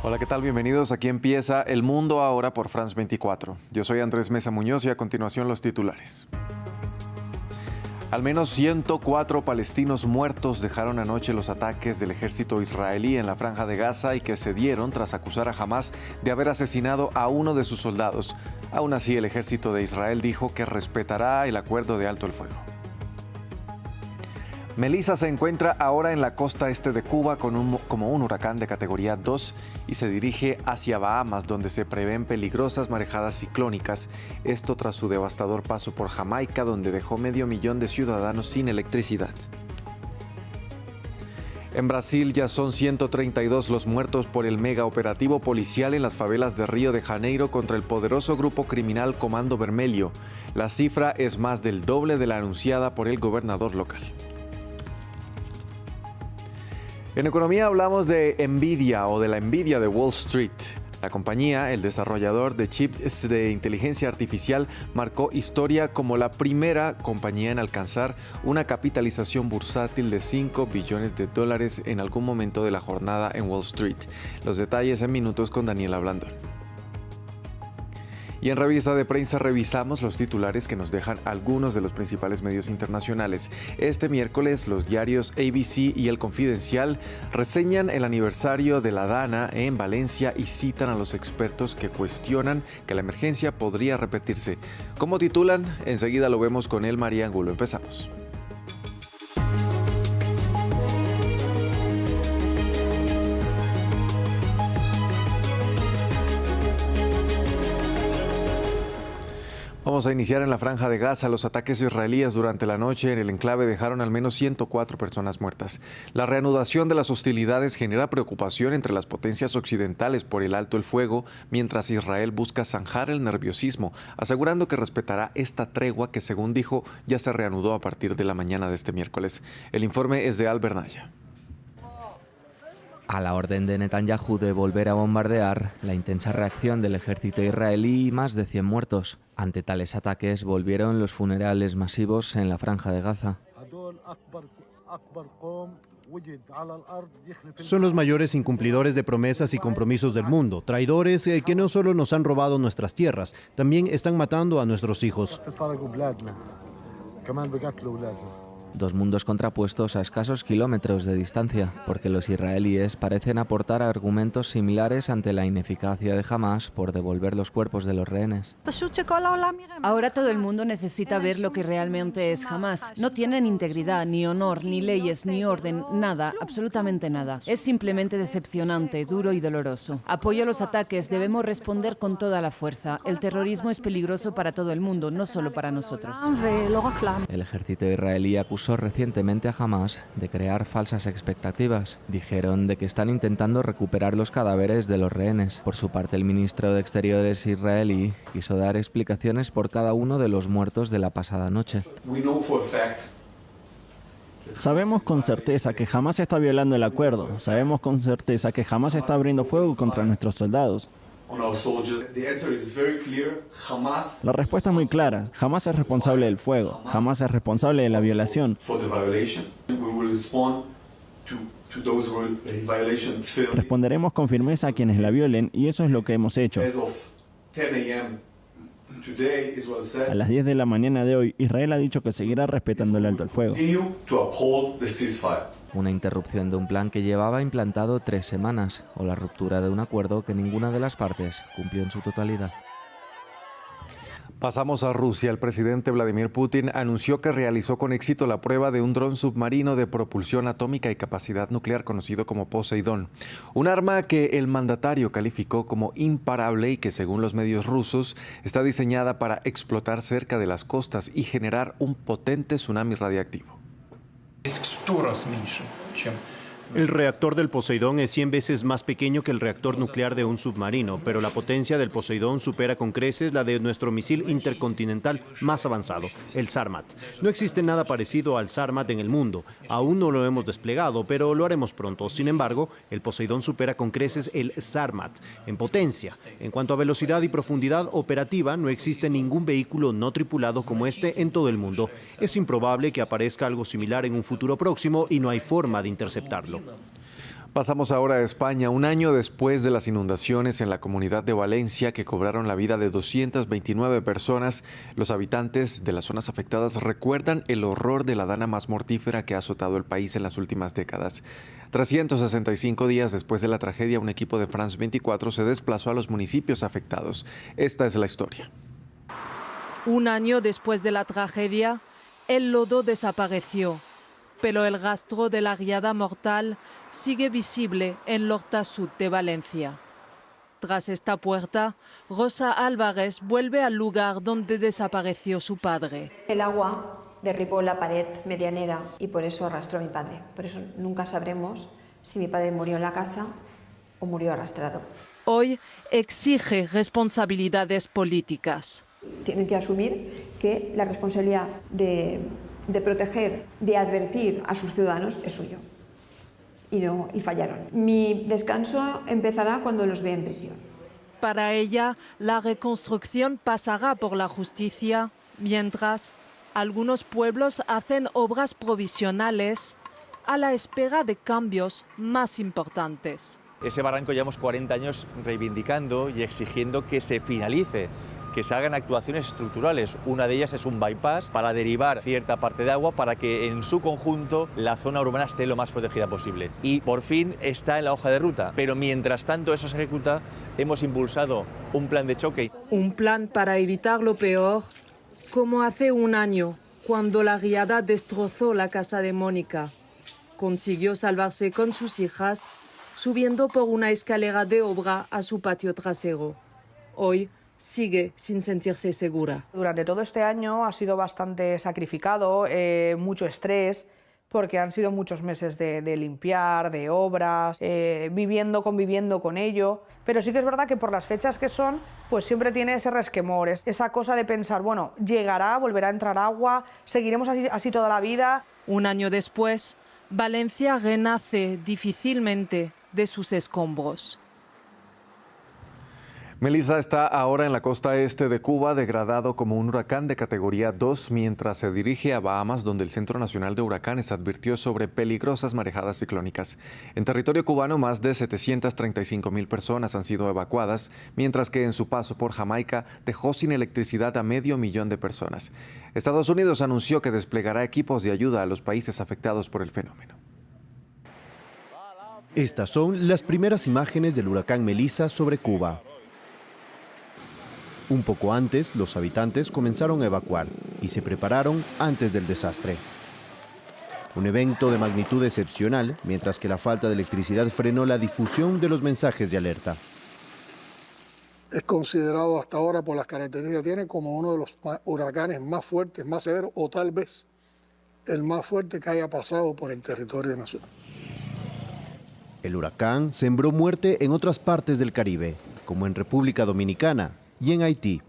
Hola, ¿qué tal? Bienvenidos. Aquí empieza El Mundo Ahora por France 24. Yo soy Andrés Mesa Muñoz y a continuación los titulares. Al menos 104 palestinos muertos dejaron anoche los ataques del ejército israelí en la Franja de Gaza y que se dieron tras acusar a Hamás de haber asesinado a uno de sus soldados. Aún así, el ejército de Israel dijo que respetará el acuerdo de alto el fuego. Melissa se encuentra ahora en la costa este de Cuba como un huracán de categoría 2 y se dirige hacia Bahamas, donde se prevén peligrosas marejadas ciclónicas. Esto tras su devastador paso por Jamaica, donde dejó 500,000 de ciudadanos sin electricidad. En Brasil ya son 132 los muertos por el mega operativo policial en las favelas de Río de Janeiro contra el poderoso grupo criminal Comando Vermelho. La cifra es más del doble de la anunciada por el gobernador local. En economía hablamos de Nvidia o de la Nvidia de Wall Street. La compañía, el desarrollador de chips de inteligencia artificial, marcó historia como la primera compañía en alcanzar una capitalización bursátil de $5 billones en algún momento de la jornada en Wall Street. Los detalles en minutos con Daniela Blandón. Y en revista de prensa revisamos los titulares que nos dejan algunos de los principales medios internacionales. Este miércoles los diarios ABC y El Confidencial reseñan el aniversario de la Dana en Valencia y citan a los expertos que cuestionan que la emergencia podría repetirse. ¿Cómo titulan? Enseguida lo vemos con él, María Angulo. Empezamos. Vamos a iniciar en la Franja de Gaza. Los ataques israelíes durante la noche en el enclave dejaron al menos 104 personas muertas. La reanudación de las hostilidades genera preocupación entre las potencias occidentales por el alto el fuego, mientras Israel busca zanjar el nerviosismo, asegurando que respetará esta tregua que, según dijo, ya se reanudó a partir de la mañana de este miércoles. El informe es de Albert Naya. A la orden de Netanyahu de volver a bombardear, la intensa reacción del ejército israelí y más de 100 muertos. Ante tales ataques volvieron los funerales masivos en la Franja de Gaza. Son los mayores incumplidores de promesas y compromisos del mundo, traidores que no solo nos han robado nuestras tierras, también están matando a nuestros hijos. Dos mundos contrapuestos a escasos kilómetros de distancia, porque los israelíes parecen aportar argumentos similares ante la ineficacia de Hamás por devolver los cuerpos de los rehenes. Ahora todo el mundo necesita ver lo que realmente es Hamás. No tienen integridad, ni honor, ni leyes, ni orden, nada, absolutamente nada. Es simplemente decepcionante, duro y doloroso. Apoyo los ataques, debemos responder con toda la fuerza. El terrorismo es peligroso para todo el mundo, no solo para nosotros. El ejército israelí acusó recientemente a Hamás de crear falsas expectativas. Dijeron de que están intentando recuperar los cadáveres de los rehenes. Por su parte, el ministro de Exteriores israelí quiso dar explicaciones por cada uno de los muertos de la pasada noche. Sabemos con certeza que Hamás está violando el acuerdo. Sabemos con certeza que Hamás está abriendo fuego contra nuestros soldados. La respuesta es muy clara. Hamás es responsable del fuego. Hamás es responsable de la violación. Responderemos con firmeza a quienes la violen y eso es lo que hemos hecho. A las 10 de la mañana de hoy, Israel ha dicho que seguirá respetando el alto el fuego. Una interrupción de un plan que llevaba implantado 3 semanas, o la ruptura de un acuerdo que ninguna de las partes cumplió en su totalidad. Pasamos a Rusia. El presidente Vladimir Putin anunció que realizó con éxito la prueba de un dron submarino de propulsión atómica y capacidad nuclear conocido como Poseidón. Un arma que el mandatario calificó como imparable y que, según los medios rusos, está diseñada para explotar cerca de las costas y generar un potente tsunami radiactivo. El reactor del Poseidón es 100 veces más pequeño que el reactor nuclear de un submarino, pero la potencia del Poseidón supera con creces la de nuestro misil intercontinental más avanzado, el Sarmat. No existe nada parecido al Sarmat en el mundo. Aún no lo hemos desplegado, pero lo haremos pronto. Sin embargo, el Poseidón supera con creces el Sarmat en potencia. En cuanto a velocidad y profundidad operativa, no existe ningún vehículo no tripulado como este en todo el mundo. Es improbable que aparezca algo similar en un futuro próximo y no hay forma de interceptarlo. Pasamos ahora a España. Un año después de las inundaciones en la comunidad de Valencia que cobraron la vida de 229 personas, los habitantes de las zonas afectadas recuerdan el horror de la dana más mortífera que ha azotado el país en las últimas décadas. 365 días después de la tragedia, un equipo de France 24 se desplazó a los municipios afectados. Esta es la historia. Un año después de la tragedia, el lodo desapareció, pero el rastro de la riada mortal sigue visible en L'Horta Sud de Valencia. Tras esta puerta, Rosa Álvarez vuelve al lugar donde desapareció su padre. El agua derribó la pared medianera y por eso arrastró a mi padre. Por eso nunca sabremos si mi padre murió en la casa o murió arrastrado. Hoy exige responsabilidades políticas. Tienen que asumir que la responsabilidad de proteger, de advertir a sus ciudadanos es suyo. Y fallaron. Mi descanso empezará cuando los vea en prisión. Para ella, la reconstrucción pasará por la justicia, mientras algunos pueblos hacen obras provisionales a la espera de cambios más importantes. Ese barranco llevamos 40 años reivindicando y exigiendo que se finalice, que se hagan actuaciones estructurales. Una de ellas es un bypass para derivar cierta parte de agua para que en su conjunto la zona urbana esté lo más protegida posible. Y por fin está en la hoja de ruta, pero mientras tanto eso se ejecuta, hemos impulsado un plan de choque. Un plan para evitar lo peor, como hace un año, cuando la riada destrozó la casa de Mónica. Consiguió salvarse con sus hijas, subiendo por una escalera de obra a su patio trasero. Hoy sigue sin sentirse segura. Durante todo este año ha sido bastante sacrificado, mucho estrés, porque han sido muchos meses de limpiar, de obras, conviviendo con ello. Pero sí que es verdad que por las fechas que son, pues siempre tiene ese resquemor, esa cosa de pensar, bueno, llegará, volverá a entrar agua, seguiremos así toda la vida. Un año después, Valencia renace difícilmente de sus escombros. Melissa está ahora en la costa este de Cuba, degradado como un huracán de categoría 2, mientras se dirige a Bahamas, donde el Centro Nacional de Huracanes advirtió sobre peligrosas marejadas ciclónicas. En territorio cubano, más de 735,000 personas han sido evacuadas, mientras que en su paso por Jamaica dejó sin electricidad a 500,000 de personas. Estados Unidos anunció que desplegará equipos de ayuda a los países afectados por el fenómeno. Estas son las primeras imágenes del huracán Melissa sobre Cuba. Un poco antes, los habitantes comenzaron a evacuar y se prepararon antes del desastre. Un evento de magnitud excepcional, mientras que la falta de electricidad frenó la difusión de los mensajes de alerta. Es considerado hasta ahora por las características que tiene como uno de los huracanes más fuertes, más severos, o tal vez el más fuerte que haya pasado por el territorio nacional. El huracán sembró muerte en otras partes del Caribe, como en República Dominicana y en Haití.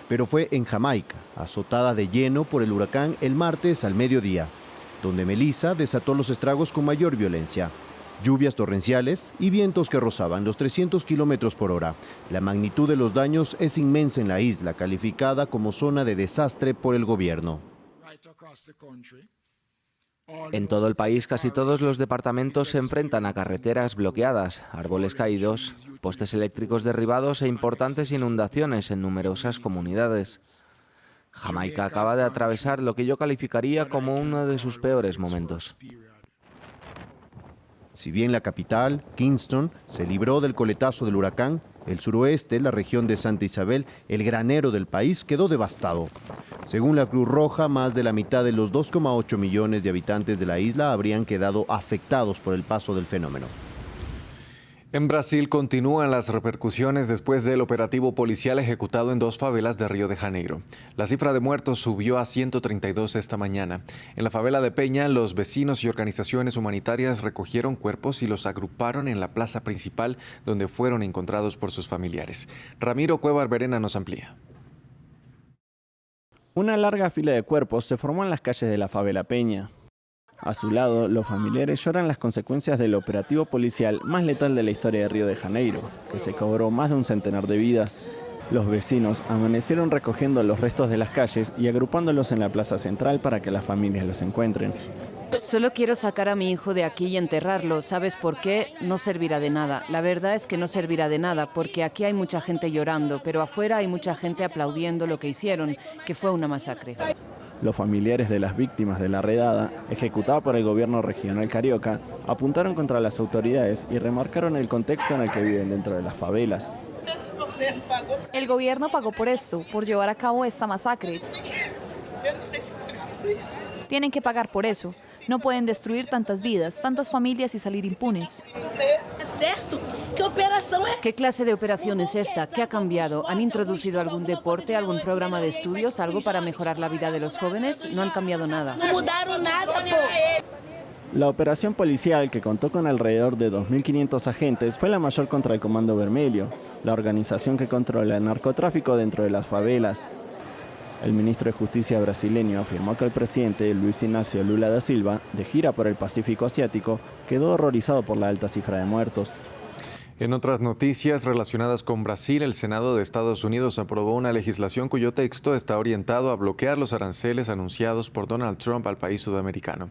Pero fue en Jamaica, azotada de lleno por el huracán el martes al mediodía, donde Melissa desató los estragos con mayor violencia. Lluvias torrenciales y vientos que rozaban los 300 kilómetros por hora. La magnitud de los daños es inmensa en la isla, calificada como zona de desastre por el gobierno. En todo el país, casi todos los departamentos se enfrentan a carreteras bloqueadas, árboles caídos, postes eléctricos derribados e importantes inundaciones en numerosas comunidades. Jamaica acaba de atravesar lo que yo calificaría como uno de sus peores momentos. Si bien la capital, Kingston, se libró del coletazo del huracán, el suroeste, la región de Santa Isabel, el granero del país, quedó devastado. Según la Cruz Roja, más de la mitad de los 2,8 millones de habitantes de la isla habrían quedado afectados por el paso del fenómeno. En Brasil continúan las repercusiones después del operativo policial ejecutado en 2 favelas de Río de Janeiro. La cifra de muertos subió a 132 esta mañana. En la favela de Peña, los vecinos y organizaciones humanitarias recogieron cuerpos y los agruparon en la plaza principal, donde fueron encontrados por sus familiares. Ramiro Cueva Arberena nos amplía. Una larga fila de cuerpos se formó en las calles de la favela Peña. A su lado, los familiares lloran las consecuencias del operativo policial más letal de la historia de Río de Janeiro, que se cobró más de un centenar de vidas. Los vecinos amanecieron recogiendo los restos de las calles y agrupándolos en la plaza central para que las familias los encuentren. Solo quiero sacar a mi hijo de aquí y enterrarlo. ¿Sabes por qué? No servirá de nada. La verdad es que no servirá de nada, porque aquí hay mucha gente llorando, pero afuera hay mucha gente aplaudiendo lo que hicieron, que fue una masacre. Los familiares de las víctimas de la redada, ejecutada por el gobierno regional carioca, apuntaron contra las autoridades y remarcaron el contexto en el que viven dentro de las favelas. El gobierno pagó por esto, por llevar a cabo esta masacre. Tienen que pagar por eso. No pueden destruir tantas vidas, tantas familias y salir impunes. ¿Qué clase de operación es esta? ¿Qué ha cambiado? ¿Han introducido algún deporte, algún programa de estudios, algo para mejorar la vida de los jóvenes? No han cambiado nada. La operación policial, que contó con alrededor de 2.500 agentes, fue la mayor contra el Comando Vermelho, la organización que controla el narcotráfico dentro de las favelas. El ministro de Justicia brasileño afirmó que el presidente Luis Ignacio Lula da Silva, de gira por el Pacífico Asiático, quedó horrorizado por la alta cifra de muertos. En otras noticias relacionadas con Brasil, el Senado de Estados Unidos aprobó una legislación cuyo texto está orientado a bloquear los aranceles anunciados por Donald Trump al país sudamericano.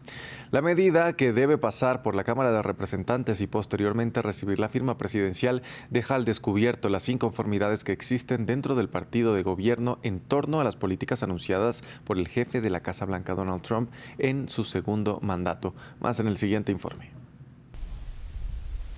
La medida, que debe pasar por la Cámara de Representantes y posteriormente recibir la firma presidencial, deja al descubierto las inconformidades que existen dentro del partido de gobierno en torno a las políticas anunciadas por el jefe de la Casa Blanca, Donald Trump, en su segundo mandato. Más en el siguiente informe.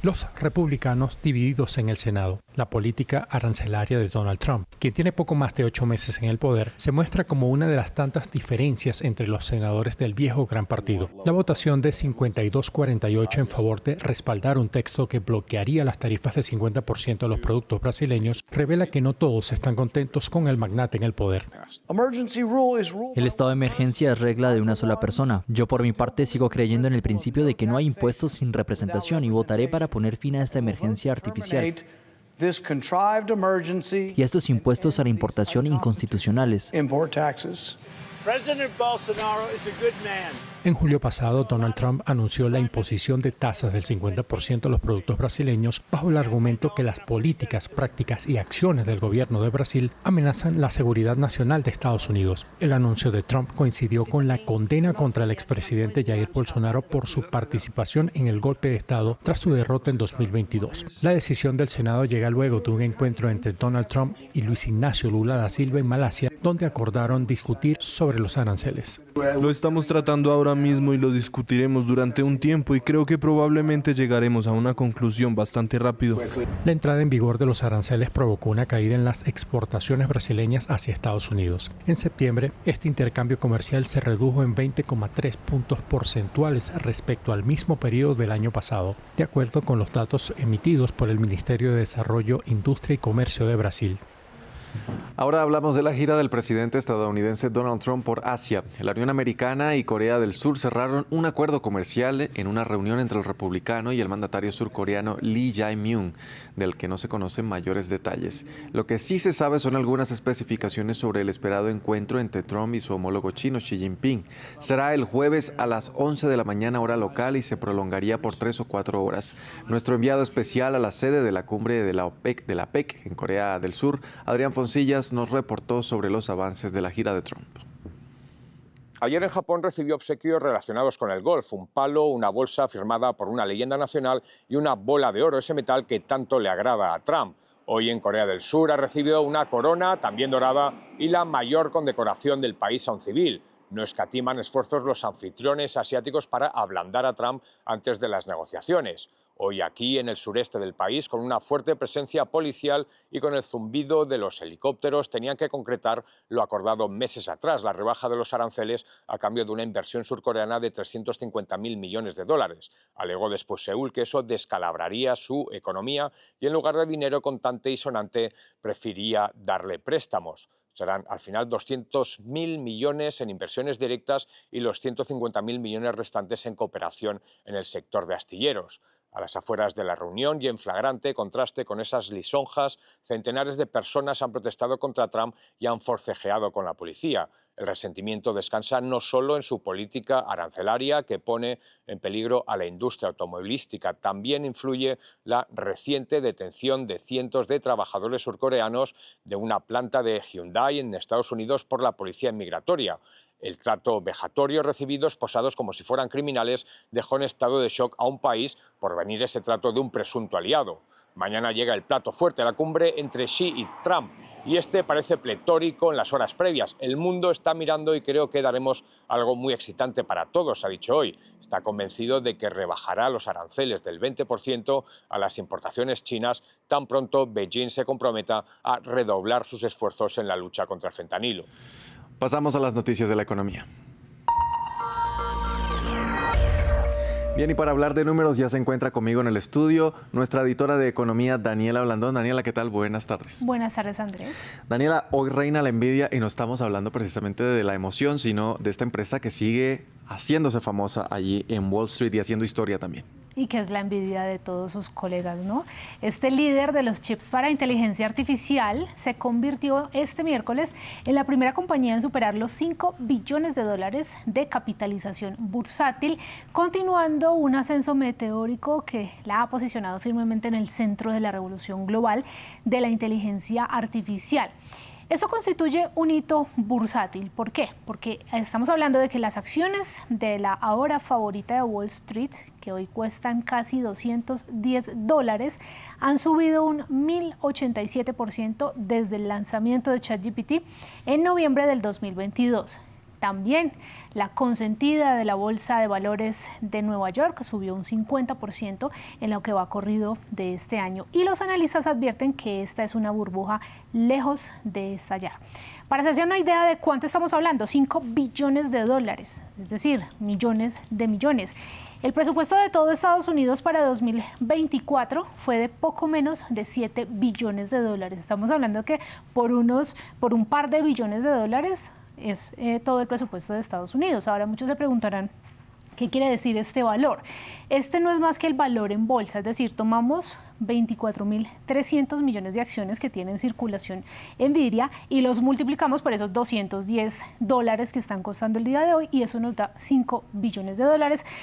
Los republicanos divididos en el Senado. La política arancelaria de Donald Trump, quien tiene poco más de 8 meses en el poder, se muestra como una de las tantas diferencias entre los senadores del viejo gran partido. La votación de 52-48 en favor de respaldar un texto que bloquearía las tarifas de 50% a los productos brasileños revela que no todos están contentos con el magnate en el poder. El estado de emergencia es regla de una sola persona. Yo por mi parte sigo creyendo en el principio de que no hay impuestos sin representación y votaré para poner fin a esta emergencia artificial. Y estos impuestos a la importación inconstitucionales. En julio pasado, Donald Trump anunció la imposición de tasas del 50% a los productos brasileños bajo el argumento que las políticas, prácticas y acciones del gobierno de Brasil amenazan la seguridad nacional de Estados Unidos. El anuncio de Trump coincidió con la condena contra el expresidente Jair Bolsonaro por su participación en el golpe de Estado tras su derrota en 2022. La decisión del Senado llega luego de un encuentro entre Donald Trump y Luis Ignacio Lula da Silva en Malasia, donde acordaron discutir sobre los aranceles. Lo estamos tratando ahora mismo y lo discutiremos durante un tiempo y creo que probablemente llegaremos a una conclusión bastante rápido. La entrada en vigor de los aranceles provocó una caída en las exportaciones brasileñas hacia Estados Unidos. En septiembre, este intercambio comercial se redujo en 20,3 puntos porcentuales respecto al mismo periodo del año pasado, de acuerdo con los datos emitidos por el Ministerio de Desarrollo, Industria y Comercio de Brasil. Ahora hablamos de la gira del presidente estadounidense Donald Trump por Asia. La Unión Americana y Corea del Sur cerraron un acuerdo comercial en una reunión entre el republicano y el mandatario surcoreano Lee Jae-myung, del que no se conocen mayores detalles. Lo que sí se sabe son algunas especificaciones sobre el esperado encuentro entre Trump y su homólogo chino Xi Jinping. Será el jueves a las 11 de la mañana hora local y se prolongaría por 3 o 4 horas. Nuestro enviado especial a la sede de la cumbre de la PEC en Corea del Sur, Adrián Foncillas, nos reportó sobre los avances de la gira de Trump. Ayer en Japón recibió obsequios relacionados con el golf, un palo, una bolsa firmada por una leyenda nacional y una bola de oro, ese metal que tanto le agrada a Trump. Hoy en Corea del Sur ha recibido una corona, también dorada, y la mayor condecoración del país a un civil. No escatiman esfuerzos los anfitriones asiáticos para ablandar a Trump antes de las negociaciones. Hoy aquí en el sureste del país, con una fuerte presencia policial y con el zumbido de los helicópteros, tenían que concretar lo acordado meses atrás, la rebaja de los aranceles a cambio de una inversión surcoreana de 350.000 millones de dólares. Alegó después Seúl que eso descalabraría su economía y en lugar de dinero contante y sonante prefería darle préstamos. Serán al final 200.000 millones en inversiones directas y los 150.000 millones restantes en cooperación en el sector de astilleros. A las afueras de la reunión y en flagrante contraste con esas lisonjas, centenares de personas han protestado contra Trump y han forcejeado con la policía. El resentimiento descansa no solo en su política arancelaria, que pone en peligro a la industria automovilística, también influye la reciente detención de cientos de trabajadores surcoreanos de una planta de Hyundai en Estados Unidos por la policía migratoria. El trato vejatorio recibido, esposados como si fueran criminales, dejó en estado de shock a un país por venir ese trato de un presunto aliado. Mañana llega el plato fuerte a la cumbre entre Xi y Trump, y este parece pletórico en las horas previas. El mundo está mirando y creo que daremos algo muy excitante para todos, ha dicho hoy. Está convencido de que rebajará los aranceles del 20% a las importaciones chinas tan pronto Beijing se comprometa a redoblar sus esfuerzos en la lucha contra el fentanilo. Pasamos a las noticias de la economía. Bien, y para hablar de números ya se encuentra conmigo en el estudio nuestra editora de economía, Daniela Blandón. Daniela, ¿qué tal? Buenas tardes. Buenas tardes, Andrés. Daniela, hoy reina la envidia y no estamos hablando precisamente de la emoción, sino de esta empresa que sigue haciéndose famosa allí en Wall Street y haciendo historia también. Y que es la envidia de todos sus colegas, ¿no? Este líder de los chips para inteligencia artificial se convirtió este miércoles en la primera compañía en superar los $5 billones de capitalización bursátil, continuando un ascenso meteórico que la ha posicionado firmemente en el centro de la revolución global de la inteligencia artificial. Esto constituye un hito bursátil. ¿Por qué? Porque estamos hablando de que las acciones de la ahora favorita de Wall Street, que hoy cuestan casi $210, han subido un 1087% desde el lanzamiento de ChatGPT en noviembre del 2022. También la consentida de la Bolsa de Valores de Nueva York subió un 50% en lo que va corrido de este año. Y los analistas advierten que esta es una burbuja lejos de estallar. Para hacerse una idea de cuánto estamos hablando, $5 billones, es decir, millones de millones. El presupuesto de todo Estados Unidos para 2024 fue de poco menos de $7 billones. Estamos hablando de que por un par de billones de dólares es todo el presupuesto de Estados Unidos. Ahora muchos se preguntarán, ¿qué quiere decir este valor? Este no es más que el valor en bolsa, es decir, tomamos 24.300 millones de acciones que tienen circulación Nvidia y los multiplicamos por esos $210 que están costando el día de hoy y eso nos da $5 billones,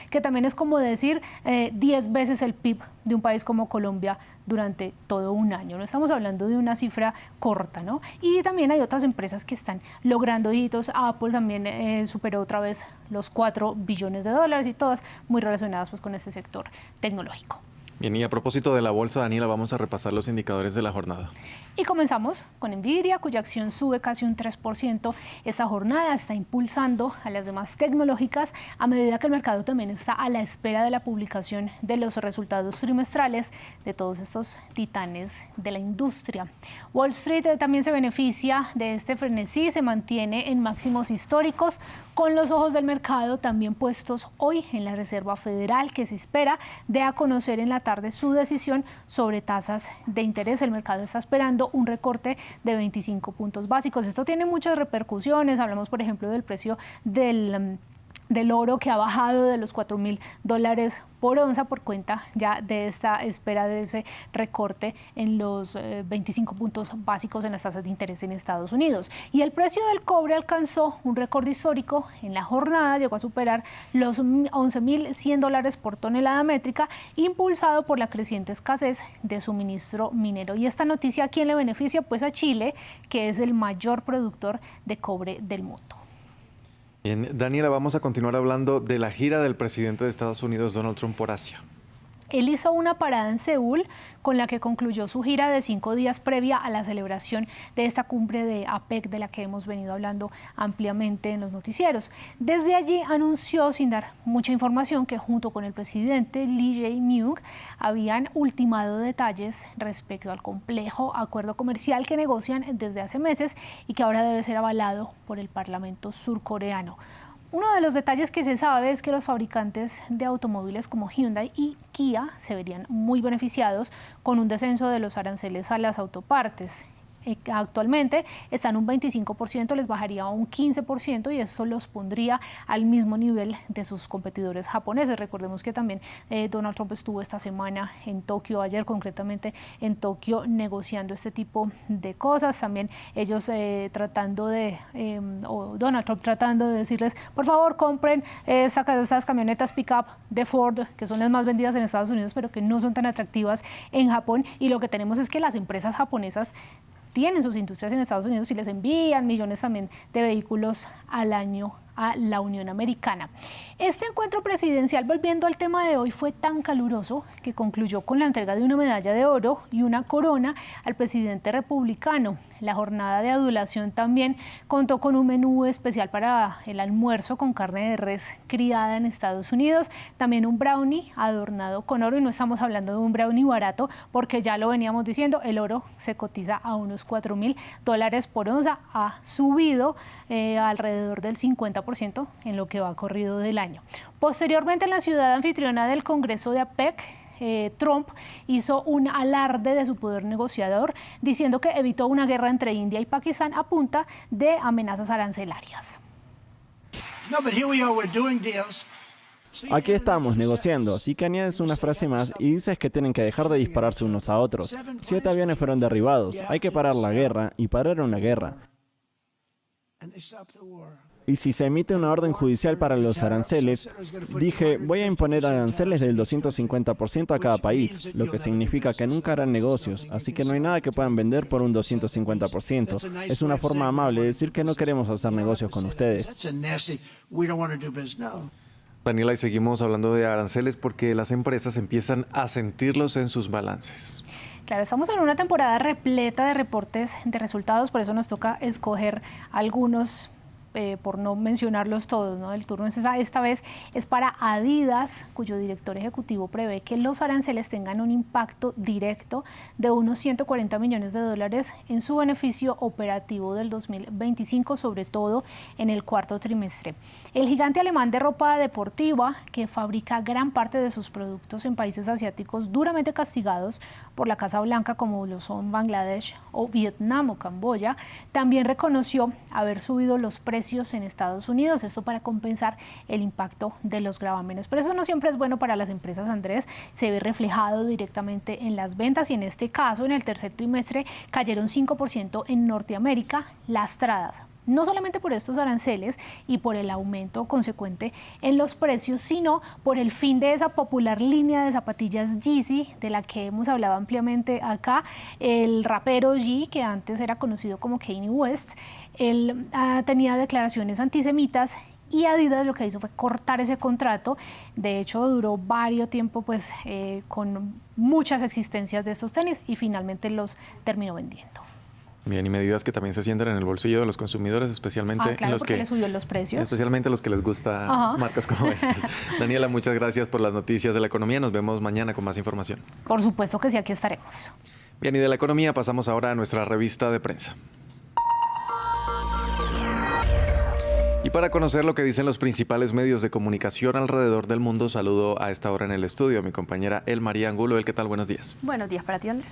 que también es como decir 10 veces el PIB de un país como Colombia durante todo un año. No estamos hablando de una cifra corta, ¿no? Y también hay otras empresas que están logrando hitos. Apple también superó otra vez los $4 billones y todas muy relacionadas pues con este sector tecnológico. Bien, y a propósito de la bolsa, Daniela, vamos a repasar los indicadores de la jornada. Y comenzamos con Nvidia, cuya acción sube casi un 3%. Esta jornada está impulsando a las demás tecnológicas a medida que el mercado también está a la espera de la publicación de los resultados trimestrales de todos estos titanes de la industria. Wall Street también se beneficia de este frenesí, se mantiene en máximos históricos, con los ojos del mercado también puestos hoy en la Reserva Federal, que se espera dé a conocer en la tarde su decisión sobre tasas de interés. El mercado está esperando un recorte de 25 puntos básicos. Esto tiene muchas repercusiones. Hablamos, por ejemplo, del precio del oro, que ha bajado de los $4.000 por onza por cuenta ya de esta espera de ese recorte en los 25 puntos básicos en las tasas de interés en Estados Unidos. Y el precio del cobre alcanzó un récord histórico en la jornada, llegó a superar los $11.100 por tonelada métrica, impulsado por la creciente escasez de suministro minero. Y esta noticia, ¿a quién le beneficia? Pues a Chile, que es el mayor productor de cobre del mundo. Bien, Daniela, vamos a continuar hablando de la gira del presidente de Estados Unidos, Donald Trump, por Asia. Él hizo una parada en Seúl con la que concluyó su gira de 5 días previa a la celebración de esta cumbre de APEC de la que hemos venido hablando ampliamente en los noticieros. Desde allí anunció, sin dar mucha información, que junto con el presidente Lee Jae-myung habían ultimado detalles respecto al complejo acuerdo comercial que negocian desde hace meses y que ahora debe ser avalado por el Parlamento surcoreano. Uno de los detalles que se sabe es que los fabricantes de automóviles como Hyundai y Kia se verían muy beneficiados con un descenso de los aranceles a las autopartes. Actualmente están un 25%, les bajaría a un 15% y esto los pondría al mismo nivel de sus competidores japoneses. Recordemos que también Donald Trump estuvo esta semana en Tokio, ayer concretamente en Tokio, negociando este tipo de cosas. También ellos Donald Trump tratando de decirles, por favor compren esas camionetas pick-up de Ford, que son las más vendidas en Estados Unidos, pero que no son tan atractivas en Japón. Y lo que tenemos es que las empresas japonesas tienen sus industrias en Estados Unidos y les envían millones también de vehículos al año a la Unión Americana. Este encuentro presidencial, volviendo al tema de hoy, fue tan caluroso que concluyó con la entrega de una medalla de oro y una corona al presidente republicano. La jornada de adulación también contó con un menú especial para el almuerzo con carne de res criada en Estados Unidos, también un brownie adornado con oro, y no estamos hablando de un brownie barato porque ya lo veníamos diciendo, el oro se cotiza a unos $4.000 por onza, ha subido alrededor del 50% en lo que va corrido del año. Posteriormente, en la ciudad anfitriona del Congreso de APEC, Trump hizo un alarde de su poder negociador, diciendo que evitó una guerra entre India y Pakistán a punta de amenazas arancelarias. Aquí estamos negociando, así que añades una frase más y dices que tienen que dejar de dispararse unos a otros. 7 aviones fueron derribados, hay que parar la guerra y parar una guerra. Y si se emite una orden judicial para los aranceles, dije, voy a imponer aranceles del 250% a cada país, lo que significa que nunca harán negocios, así que no hay nada que puedan vender por un 250%. Es una forma amable de decir que no queremos hacer negocios con ustedes. Daniela, y seguimos hablando de aranceles porque las empresas empiezan a sentirlos en sus balances. Claro, estamos en una temporada repleta de reportes de resultados, por eso nos toca escoger algunos, por no mencionarlos todos, ¿no? El turno esta vez es para Adidas, cuyo director ejecutivo prevé que los aranceles tengan un impacto directo de unos $140 millones en su beneficio operativo del 2025, sobre todo en el cuarto trimestre. El gigante alemán de ropa deportiva, que fabrica gran parte de sus productos en países asiáticos duramente castigados por la Casa Blanca, como lo son Bangladesh o Vietnam o Camboya, también reconoció haber subido los precios en Estados Unidos, esto para compensar el impacto de los gravámenes. Pero eso no siempre es bueno para las empresas, Andrés, se ve reflejado directamente en las ventas y en este caso, en el tercer trimestre, cayeron 5% en Norteamérica, lastradas no solamente por estos aranceles y por el aumento consecuente en los precios, sino por el fin de esa popular línea de zapatillas Yeezy, de la que hemos hablado ampliamente acá. El rapero Ye, que antes era conocido como Kanye West, él tenía declaraciones antisemitas y Adidas lo que hizo fue cortar ese contrato. De hecho, duró varios tiempo con muchas existencias de estos tenis y finalmente los terminó vendiendo. Bien, y medidas que también se sienten en el bolsillo de los consumidores, especialmente claro, en los que le subió los precios. Especialmente a los que les gusta marcas como estas. Daniela, muchas gracias por las noticias de la economía. Nos vemos mañana con más información. Por supuesto que sí, aquí estaremos. Bien, y de la economía pasamos ahora a nuestra revista de prensa. Y para conocer lo que dicen los principales medios de comunicación alrededor del mundo, saludo a esta hora en el estudio a mi compañera El María Angulo. ¿Qué tal? Buenos días. Buenos días para ti, Andrés.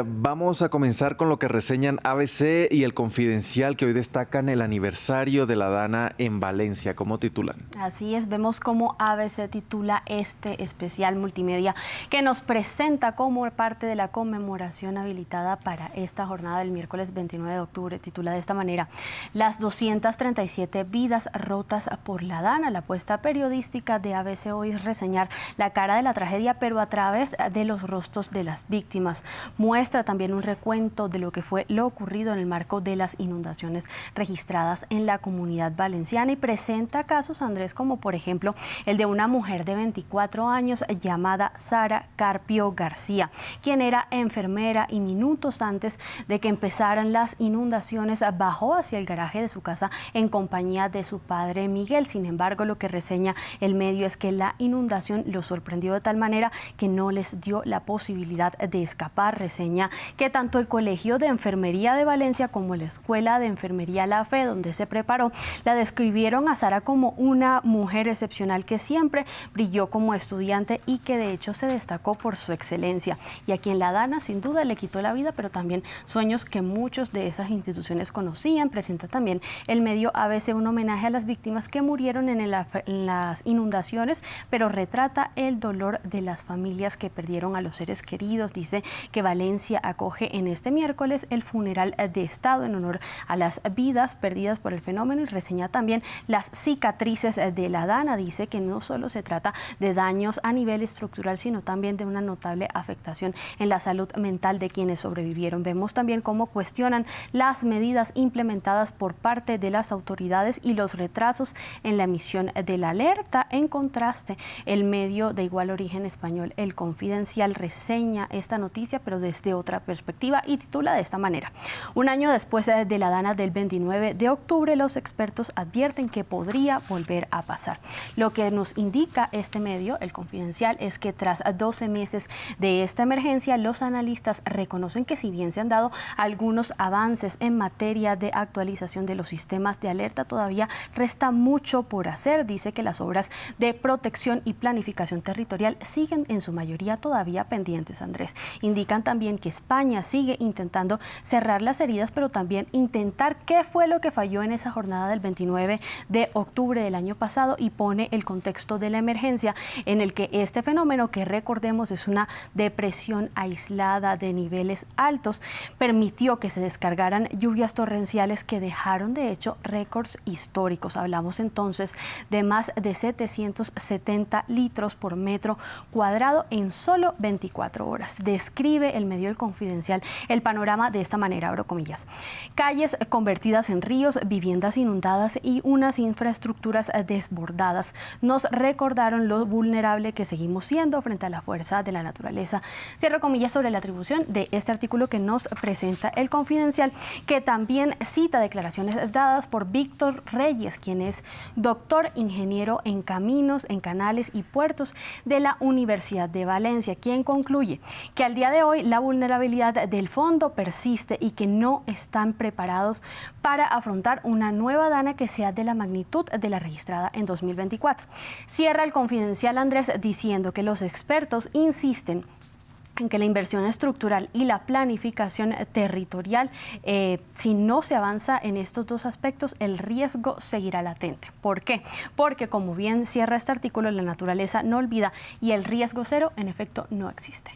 Vamos a comenzar con lo que reseñan ABC y El Confidencial, que hoy destacan el aniversario de la Dana en Valencia. ¿Cómo titulan? Así es, vemos cómo ABC titula este especial multimedia que nos presenta como parte de la conmemoración habilitada para esta jornada del miércoles 29 de octubre. Titula de esta manera: las 237 vidas rotas por la Dana. La apuesta periodística de ABC hoy es reseñar la cara de la tragedia, pero a través de los rostros de las víctimas. Muestra también un recuento de lo que fue lo ocurrido en el marco de las inundaciones registradas en la Comunidad Valenciana y presenta casos, Andrés, como por ejemplo el de una mujer de 24 años llamada Sara Carpio García, quien era enfermera y minutos antes de que empezaran las inundaciones bajó hacia el garaje de su casa en compañía de su padre Miguel. Sin embargo, lo que reseña el medio es que la inundación los sorprendió de tal manera que no les dio la posibilidad de escapar. Reseña que tanto el Colegio de Enfermería de Valencia como la Escuela de Enfermería La Fe, donde se preparó, la describieron a Sara como una mujer excepcional que siempre brilló como estudiante y que de hecho se destacó por su excelencia, y a quien la Dana sin duda le quitó la vida, pero también sueños que muchos de esas instituciones conocían. Presenta también el medio ABC un homenaje a las víctimas que murieron en las inundaciones, pero retrata el dolor de las familias que perdieron a los seres queridos. Dice que Valencia acoge en este miércoles el funeral de Estado en honor a las vidas perdidas por el fenómeno y reseña también las cicatrices de la Dana. Dice que no solo se trata de daños a nivel estructural, sino también de una notable afectación en la salud mental de quienes sobrevivieron. Vemos también cómo cuestionan las medidas implementadas por parte de las autoridades autoridades y los retrasos en la emisión de la alerta. En contraste, el medio de igual origen español, El Confidencial, reseña esta noticia, pero desde otra perspectiva, y titula de esta manera: un año después de la dana del 29 de octubre, los expertos advierten que podría volver a pasar. Lo que nos indica este medio, El Confidencial, es que tras 12 meses de esta emergencia, los analistas reconocen que si bien se han dado algunos avances en materia de actualización de los sistemas de alerta, todavía resta mucho por hacer. Dice que las obras de protección y planificación territorial siguen en su mayoría todavía pendientes, Andrés. Indican también que España sigue intentando cerrar las heridas, pero también intentar qué fue lo que falló en esa jornada del 29 de octubre del año pasado, y pone el contexto de la emergencia en el que este fenómeno, que recordemos es una depresión aislada de niveles altos, permitió que se descargaran lluvias torrenciales que dejaron de hecho récords históricos. Hablamos entonces de más de 770 litros por metro cuadrado en solo 24 horas. Describe el medio El Confidencial el panorama de esta manera, abro comillas: calles convertidas en ríos, viviendas inundadas y unas infraestructuras desbordadas nos recordaron lo vulnerable que seguimos siendo frente a la fuerza de la naturaleza. Cierro comillas sobre la atribución de este artículo que nos presenta El Confidencial, que también cita declaraciones dadas por Víctor Reyes, quien es doctor ingeniero en caminos, en canales y puertos de la Universidad de Valencia, quien concluye que al día de hoy la vulnerabilidad del fondo persiste y que no están preparados para afrontar una nueva dana que sea de la magnitud de la registrada en 2024. Cierra El Confidencial, Andrés, diciendo que los expertos insisten en que la inversión estructural y la planificación territorial, si no se avanza en estos dos aspectos, el riesgo seguirá latente. ¿Por qué? Porque, como bien cierra este artículo, la naturaleza no olvida y el riesgo cero, en efecto, no existe.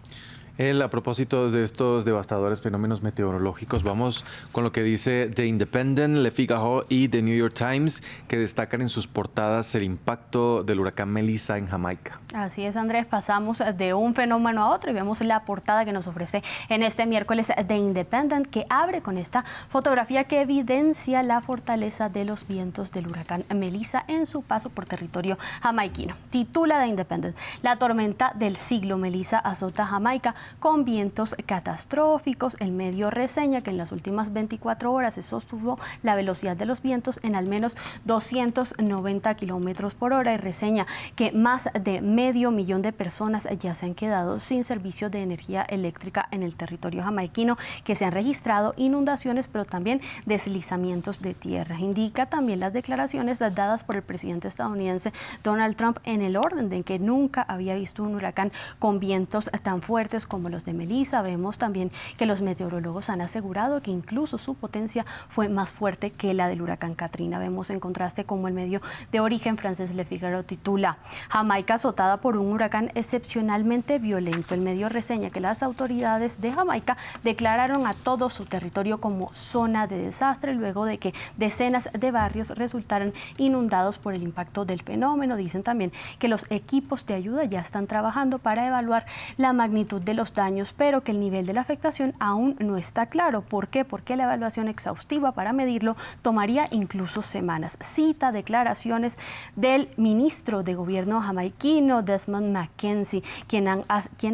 A propósito de estos devastadores fenómenos meteorológicos, vamos con lo que dice The Independent, Le Figaro y The New York Times, que destacan en sus portadas el impacto del huracán Melissa en Jamaica. Así es, Andrés, pasamos de un fenómeno a otro y vemos la portada que nos ofrece en este miércoles The Independent, que abre con esta fotografía que evidencia la fortaleza de los vientos del huracán Melissa en su paso por territorio jamaiquino. Titula The Independent: la tormenta del siglo, Melissa azota Jamaica con vientos catastróficos. El medio reseña que en las últimas 24 horas se sostuvo la velocidad de los vientos en al menos 290 kilómetros por hora, y reseña que más de 500,000 de personas ya se han quedado sin servicio de energía eléctrica en el territorio jamaiquino, que se han registrado inundaciones, pero también deslizamientos de tierra. Indica también las declaraciones dadas por el presidente estadounidense Donald Trump en el orden de que nunca había visto un huracán con vientos tan fuertes como los de Melissa. Vemos también que los meteorólogos han asegurado que incluso su potencia fue más fuerte que la del huracán Katrina. Vemos en contraste como el medio de origen francés Le Figaro titula: Jamaica azotada por un huracán excepcionalmente violento. El medio reseña que las autoridades de Jamaica declararon a todo su territorio como zona de desastre luego de que decenas de barrios resultaran inundados por el impacto del fenómeno. Dicen también que los equipos de ayuda ya están trabajando para evaluar la magnitud de los daños, pero que el nivel de la afectación aún no está claro. ¿Por qué? Porque la evaluación exhaustiva para medirlo tomaría incluso semanas. Cita declaraciones del ministro de gobierno jamaiquino, Desmond Mackenzie, quien ha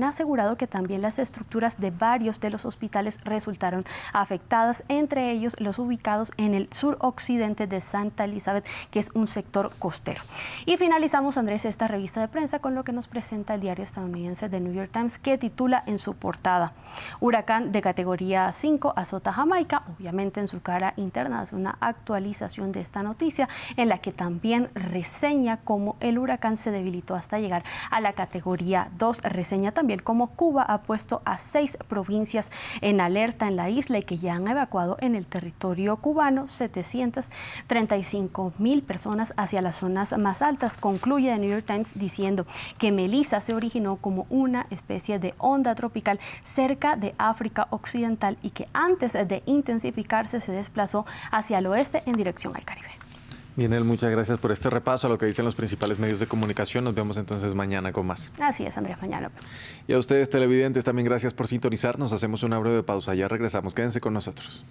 asegurado que también las estructuras de varios de los hospitales resultaron afectadas, entre ellos los ubicados en el suroccidente de Santa Elizabeth, que es un sector costero. Y finalizamos, Andrés, esta revista de prensa con lo que nos presenta el diario estadounidense The New York Times, que titula en su portada: huracán de categoría 5 azota Jamaica. Obviamente en su cara interna hace una actualización de esta noticia, en la que también reseña cómo el huracán se debilitó hasta llegar a la categoría 2. Reseña también cómo Cuba ha puesto a 6 provincias en alerta en la isla y que ya han evacuado en el territorio cubano 735,000 personas hacia las zonas más altas. Concluye The New York Times diciendo que Melissa se originó como una especie de onda tropical cerca de África Occidental y que antes de intensificarse se desplazó hacia el oeste en dirección al Caribe. Bien, muchas gracias por este repaso a lo que dicen los principales medios de comunicación. Nos vemos entonces mañana con más. Así es, Andrés, mañana. Y a ustedes, televidentes, también gracias por sintonizarnos. Hacemos una breve pausa, ya regresamos. Quédense con nosotros.